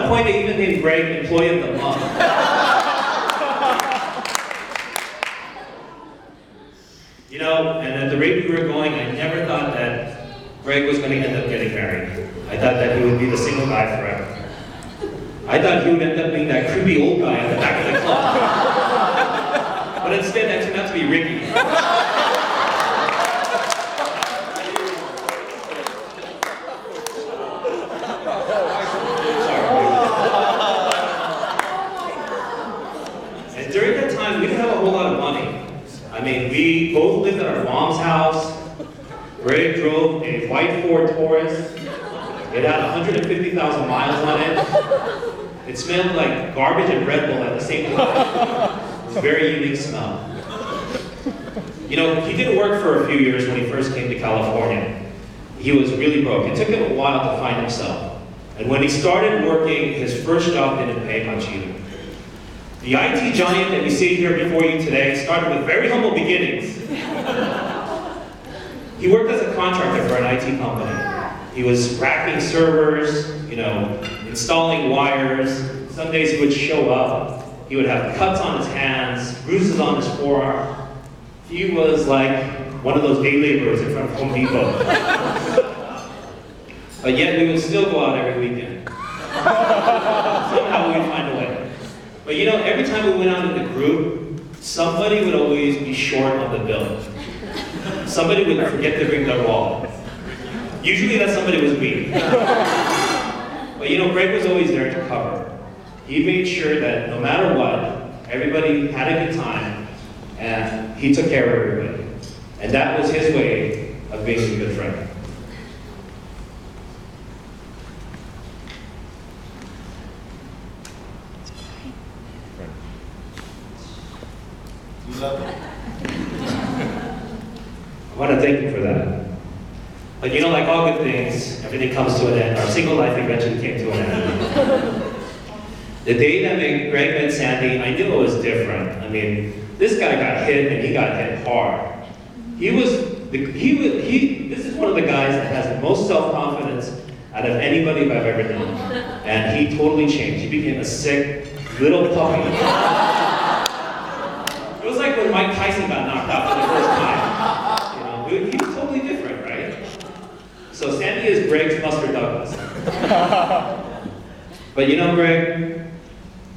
one point, they even named Greg Employee of the Month. You know, and at the rate we were going, I never thought that Greg was going to end up getting married. I thought that he would be the single guy forever. I thought he would end up being that creepy old guy at the back of the club. But instead, that turned out to be Ricky. And during that time, we didn't have a whole lot of money. I mean, we both lived at our mom's house. Greg drove a white Ford Taurus. It had 150,000 miles on it. It smelled like garbage and Red Bull at the same time. It was a very unique smell. You know, he didn't work for a few years when he first came to California. He was really broke. It took him a while to find himself. And when he started working, his first job didn't pay much either. The IT giant that you see here before you today started with very humble beginnings. He worked as a contractor for an IT company. He was racking servers, you know, installing wires. Some days he would show up. He would have cuts on his hands, bruises on his forearm. He was like one of those day laborers in front of Home Depot. But yet we would still go out every weekend. Somehow we would find a way. But you know, every time we went out in the group, somebody would always be short on the bill. Somebody would forget to bring their wallet. Usually that somebody was me. But you know, Greg was always there to cover. He made sure that no matter what, everybody had a good time, and he took care of everybody. And that was his way of being a good friend. You love him. I want to thank you for that. But you know, like all good things, everything comes to an end. Our single life eventually came to an end. The day that Greg met Sandy, I knew it was different. I mean, this guy got hit, and he got hit hard. This is one of the guys that has the most self-confidence out of anybody I've ever known. And he totally changed. He became a sick little puppy. It was like when Mike Tyson got knocked out for the first time. You know, he was totally different, right? So Sandy is Greg's Buster Douglas. But you know, Greg,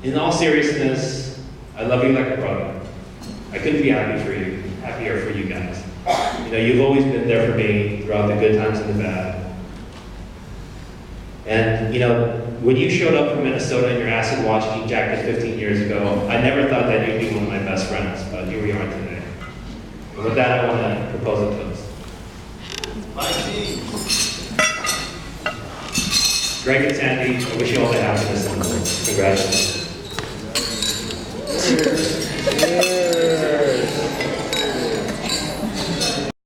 in all seriousness, I love you like a brother. I couldn't be happier for you guys. You know, you've always been there for me throughout the good times and the bad. And you know, when you showed up from Minnesota in your acid wash jean jacket 15 years ago, I never thought that you'd be one of my best friends, but here we are today. And with that, I want to propose a toast. My team. Greg and Sandy, I wish you all the happiness in the world. Congratulations.